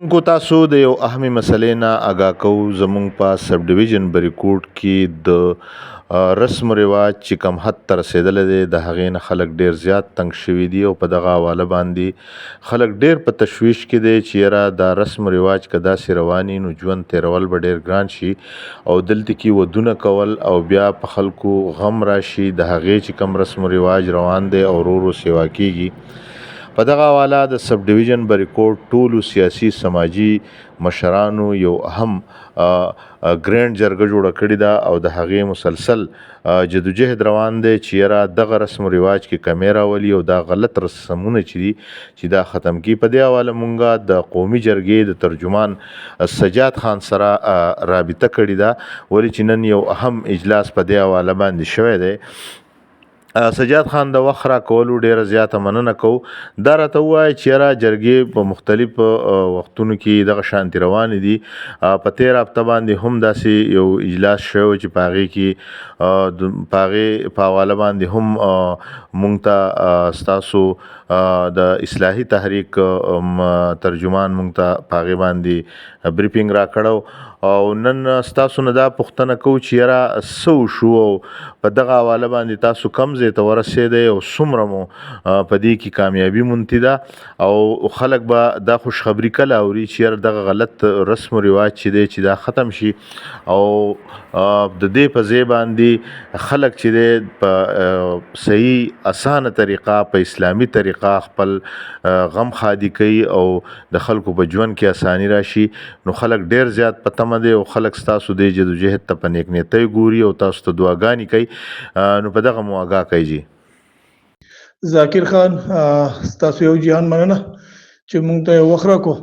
کو تاسو د یو اهمي مسلې نه آګاه کوو. زموږ په سب ډیویژن بریکوټ کې د رسم و رواج چې کم حد ته رسیدلی دی، د هغې نه خلک ډیر زیات تنګ شوي دي او په دغه حواله باندې خلک ډیر په تشویش کې دی چې یاره دا رسم و رواج که داسې روان وي نو ژوند تیرول به ډیر ګران شي او دلته کې ودونه کول او بیا په خلکو غم راشي د هغې چې کم رسم و رواج روان دی او ورو ورو سیوا کیږي. په دغه حواله د سب ډیویژن بریکوټ ټولو سیاسي سماجي مشرانو یو اهم ګرینډ جرګه جوړه کړې ده او د هغې مسلسل جدوجهد روان دی چې یاره دغه رسم و رواج کې کمی راولي او دا غلط رسمونه چې دي چې دا ختم کړي. په دې حواله مونږه د قومي جرګې د ترجمان سجاد خان سره رابطه کړې ده، ولې چې نن یو اهم اجلاس په دې حواله باندې شوی دی. سجاد خان د وخت راکولو ډیره زیاته مننه کوو. دا راته ووایه چې یاره جرګې په مختلف وختونو کې دغه شانتې روانې دي. په تېره هفته باندې هم داسې یو اجلاس شوی چې په هغې کې په هغې په حواله باندې هم مونږ ته ستاسو د اصلاحي تحریک ترجمان مونږ ته په هغې باندې بریفینګ راکړی او نن ستاسو نه دا پوښتنه کوو چې یاره څه وشو او په دغه حواله باندې تاسو کم ځای ته ورسېدی او څومره مو په دې کې کامیابي موندتې ده او خلک به دا خوشخبري کله اوري چې یاره دغه غلط رسم و رواج چې دی چې دا ختم شي او د دې په ځای باندې خلک چې دی په صحیح اسانه طریقه په اسلامي طریقه خپل غم خادي کوي او د خلکو په ژوند کې اساني راشي. نو خلک ډیر زیات په تمه دی او خلک ستاسو د جدوجهد ته په نیک نیتۍ ګوري او تاسو ته دعاګانې کوي. نو په دغه مو آګاه کوي. جی ذاکر خان ستاسو یو جهان مننه چې مونږ ته وخت راکړو.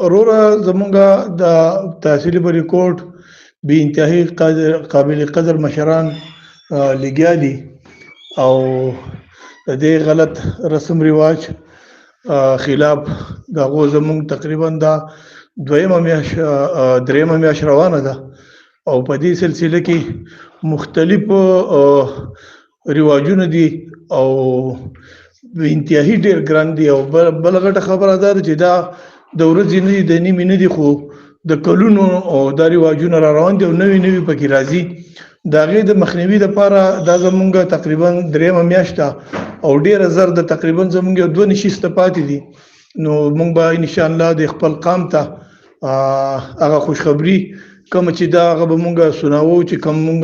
وروره زمونږ د تحصیلي بریکوټ بې انتهایی قابل قدر مشران لګیا دي او د دې غلط رسم رواج خلاف د هغو زمونږ تقریبا دا دریمه میاشت روانه ده او په دې سلسله کې مختلف رواجونه دي او انتهایی ډیر ګران دي او بل غټه خبره ده چې دا د ورځې نه دي د نیمې نه دي خو د کلونو او دا رواجونه را روان دي او نوي نوي پکې راځي. د هغې د مخنیوي لپاره دا زمونږ تقریبا دریمه میاشت ده او ډیره زر د تقریبا زمونږ یو 2 نشسته پاتې دي. نو مونږ به انشاءالله د خپل قام ته هغه خوشخبري کوم چې دا هغه به مونږ سناوو چې کوم مونږ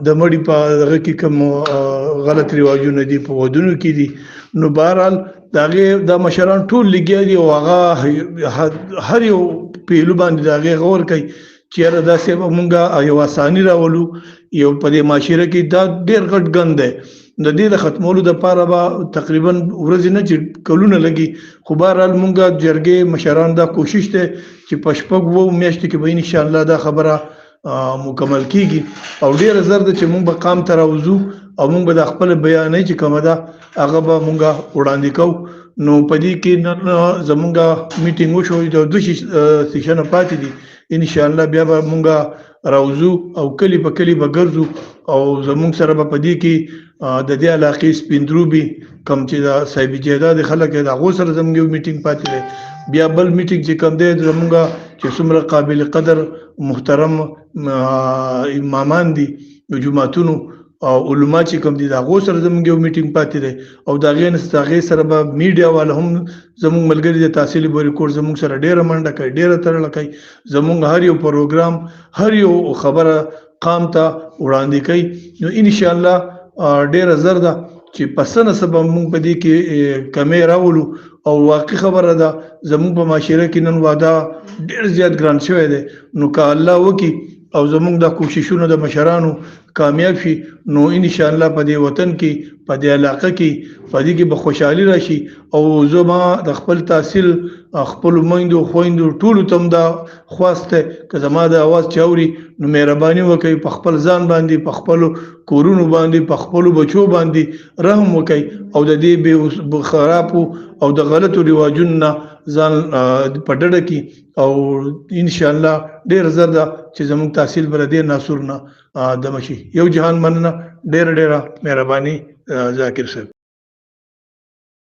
د مړي په هغه کې کوم غلط رواجونه دي په ودونو کې دي. نو بهرحال د هغې دا مشران ټول لګیا دي او هغه هر یو پیلو باندې د هغې غور کوي چې یاره داسې به مونږ یو اساني راولو. یو په دې معاشره کې دا ډېر غټ ګند دی. د دې د ختمولو دپاره به تقریبا ورځې نه چې کلونه لګي خو بهرحال مونږ جرګې مشران دا کوشش دی چې په 6 میاشتو کې به انشاءالله دا خبره مکمل کیږي او ډیره زر ده چې مونږ به قام ته راوځو او مونږ به د خپل بیانې چې کومه ده هغه به مونږ وړاندې کوو. نو په دې کې نن زمونږ میټینګ وشو د 2 سیشنه پاتې دي. انشاءالله بیا به مونږ راوځو او کلی په کلی به ګرځو او زمونږ سره به په دې کې د دې علاقې سپیندروبي کوم چې د صاحب جیداد خلک د هغو سره زمونږ یو میټینګ پاتې دی. بیا بل میټینګ چې کوم دی زمونږ چې څومره قابل قدر محترم امامان دي د جوماتونو او علما چې کوم دي د هغو سره زمونږ یو میټینګ پاتې دی او د هغې سره به میډیا والا هم زمونږ ملګري د تحصیلي بریکوټ زمونږ سره ډیره منډه کوي ډیره تړله کوي. زمونږ هر یو پروګرام هر یو خبره قام ته وړاندې کوي. نو انشاءالله ډیره زر ده چې پسنه سبا مونږ په دې کې کمی راولو او واقعي خبره ده زمونږ په معاشره کې نن واده ډیر زیات ګران شوی دی. نو که الله وکړي او زمونږ د کوششونو د مشرانو کامیاب شي نو انشاءالله په دې وطن کې په دې علاقه کې په دې کې به خوشحالي راشي او زما د خپل تحصیل خپل میندو خویندو ټولو ته هم دا خواست دی که زما د اواز چاوري نو مهرباني وکړئ په خپل ځان باندې په خپلو کورونو باندې په خپلو بچو باندې رحم وکړئ او د دې بې خرابو او د غلطو رواجونو نه ځان په ډډه کې او انشاءالله ډیر زر ده چې زموږ تحصیل بر دې ناسور نه دمه شي. یو جهان مننه ډیره مهرباني ذاکر صاحب.